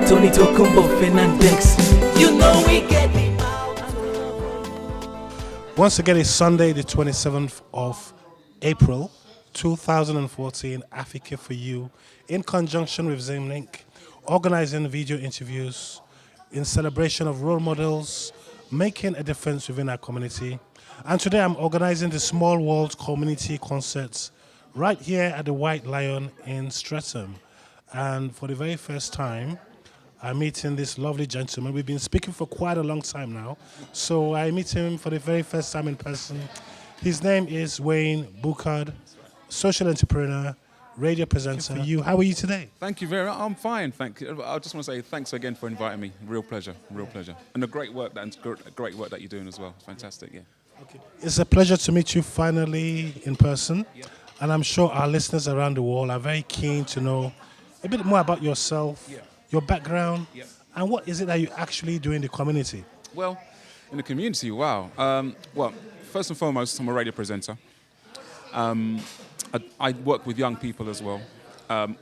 Tony Tokumbo Fernandes. You know we get him out. Once again, it's Sunday, the 27th of April, 2014, Africa4u, in conjunction with Zimlink, organizing video interviews in celebration of role models, making a difference within our community. And today I'm organizing the Small World Community Concerts right here at the White Lion in Streatham. And for the very first time, I'm meeting this lovely gentleman. We've been speaking for quite a long time now. So I meet him for the very first time in person. His name is Wayne Boucaud, social entrepreneur, radio presenter. For you, how are you today? Thank you very much. I'm fine, thank you. I just want to say thanks again for inviting me. Real pleasure, real pleasure. And the great work that you're doing as well. Fantastic, yeah. Okay. It's a pleasure to meet you finally in person. Yeah. And I'm sure our listeners around the world are very keen to know a bit more about yourself, your background, and what is it that you actually do in the community? Well, in the community, wow. Well, first and foremost, I'm a radio presenter. I work with young people as well.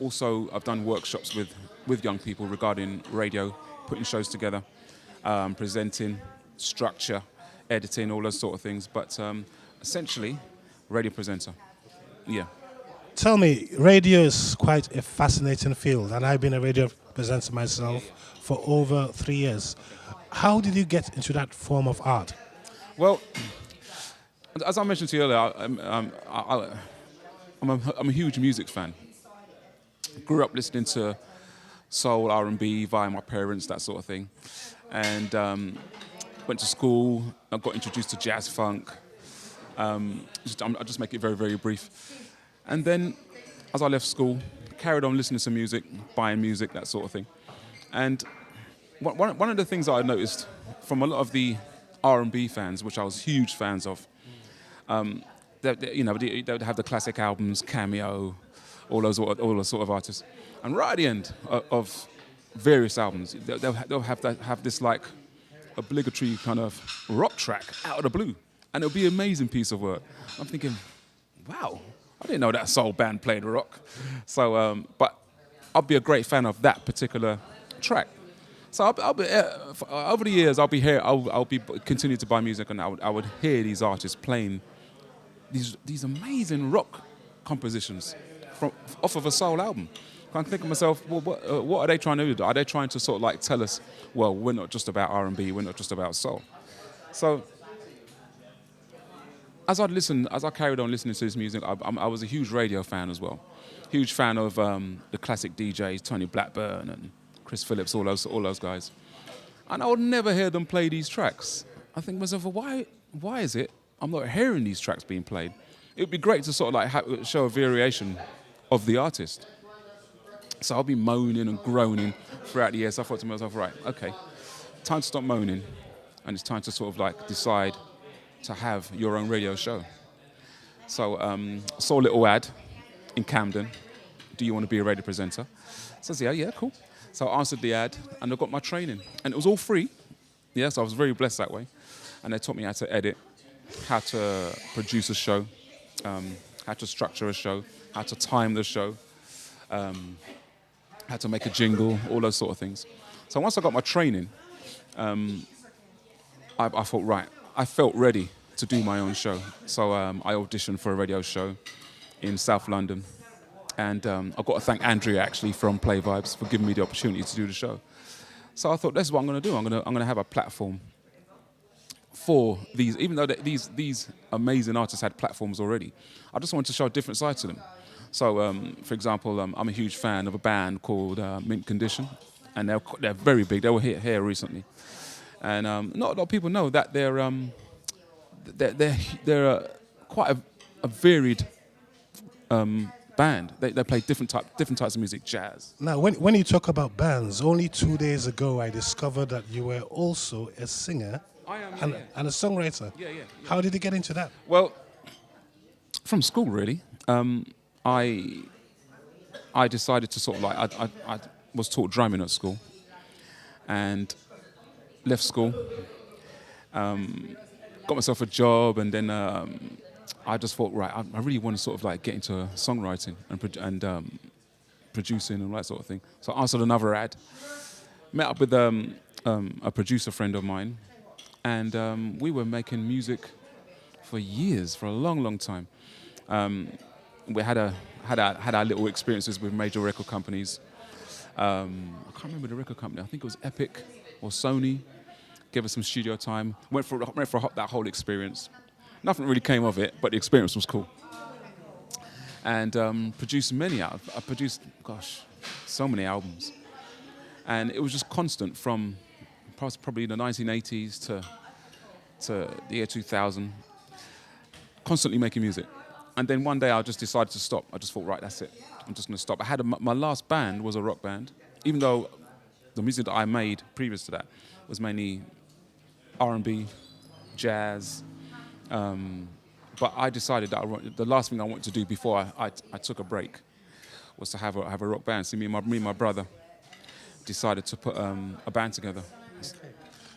Also, I've done workshops with young people regarding radio, putting shows together, presenting, structure, editing, all those sort of things. But essentially, radio presenter. Yeah. Tell me, radio is quite a fascinating field, and I've been a radio presenter myself for over 3 years. How did you get into that form of art? Well, as I mentioned to you earlier, I'm a huge music fan. Grew up listening to soul, R&B via my parents, that sort of thing. And went to school, I got introduced to jazz funk. I'll just make it very, very brief. And then, as I left school, carried on listening to music, buying music, that sort of thing. And one of the things that I noticed from a lot of the R&B fans, which I was huge fans of, they would have the classic albums, Cameo, all those sort of artists. And right at the end of various albums, they'll have this like obligatory kind of rock track out of the blue. And it'll be an amazing piece of work. I'm thinking, wow, I didn't know that soul band played rock. So, but I'll be a great fan of that particular track. So I'll be over the years, I'll be continue to buy music, and I would hear these artists playing these amazing rock compositions off of a soul album. I think to myself, well, what are they trying to do? Are they trying to sort of like tell us, well, we're not just about R&B, we're not just about soul? So as I carried on listening to this music, I was a huge radio fan as well. Huge fan of the classic DJs, Tony Blackburn and Chris Phillips, all those guys. And I would never hear them play these tracks. I think to myself, well, why is it I'm not hearing these tracks being played? It would be great to sort of like show a variation of the artist. So I'll be moaning and groaning throughout the years. So I thought to myself, right, okay, time to stop moaning, and it's time to sort of like decide to have your own radio show. So I saw a little ad in Camden. Do you want to be a radio presenter? So I said, yeah, cool. So I answered the ad, and I got my training. And it was all free. Yeah, so I was very blessed that way. And they taught me how to edit, how to produce a show, how to structure a show, how to time the show, how to make a jingle, all those sort of things. So once I got my training, I thought, right, I felt ready to do my own show. So I auditioned for a radio show in South London. And I've got to thank Andrea, actually, from Play Vibes for giving me the opportunity to do the show. So I thought, that's what I'm going to do. I'm going to have a platform for these, even though these amazing artists had platforms already. I just wanted to show a different side to them. So, for example, I'm a huge fan of a band called Mint Condition, and they're very big. They were here recently. And not a lot of people know that they're quite a varied band. They play different types of music, jazz. Now, when you talk about bands, only 2 days ago I discovered that you were also a singer and a songwriter. Yeah. How did you get into that? Well, from school, really. I decided to sort of like, I was taught drumming at school and left school, got myself a job, and then I just thought, right, I really want to sort of like get into songwriting and producing and all that sort of thing. So I answered another ad, met up with a producer friend of mine, and we were making music for years, for a long, long time. We had our little experiences with major record companies. I can't remember the record company. I think it was Epic or Sony. Gave us some studio time. Went for that whole experience. Nothing really came of it, but the experience was cool. And produced many out. I produced, so many albums. And it was just constant from probably the 1980s to the year 2000. Constantly making music. And then one day I just decided to stop. I just thought, right, that's it. I'm just going to stop. My last band was a rock band, even though the music that I made previous to that was mainly R&B, jazz. But I decided that the last thing I wanted to do before I took a break was to have a rock band. So me and my brother decided to put a band together. Okay.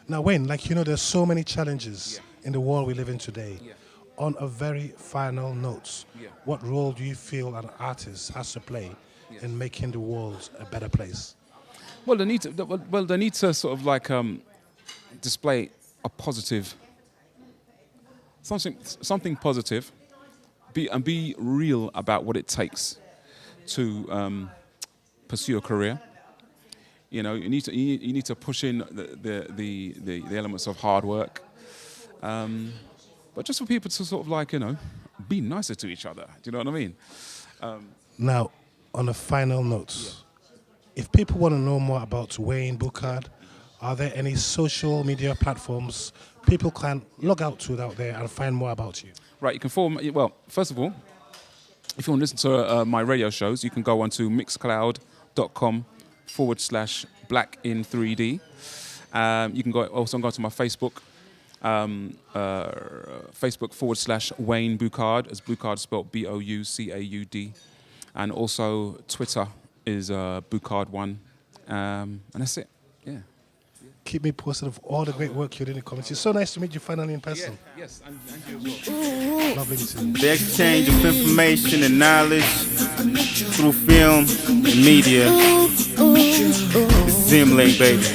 Now, Wayne, there's so many challenges in the world we live in today. Yeah. On a very final note, what role do you feel an artist has to play in making the world a better place? Well, they need to sort of display a positive, something positive, be real about what it takes to pursue a career. You need to push in the elements of hard work. But just for people to sort of be nicer to each other. Do you know what I mean? Now, on a final note, if people want to know more about Wayne Boucaud, are there any social media platforms people can log out to out there and find more about you? Right, you can follow. Well, first of all, if you want to listen to my radio shows, you can go on to mixcloud.com/blackin3d. You can also go to my Facebook. Facebook.com/Wayne Boucaud, as Boucaud spelled Boucaud, and also Twitter is Boucaud1, and that's it. Yeah. Keep me posted of all the great work you're doing in the community. It's so nice to meet you finally in person. Yes, and you as well. Lovely meeting you. The exchange of information and knowledge through film and media. Zimlink, baby.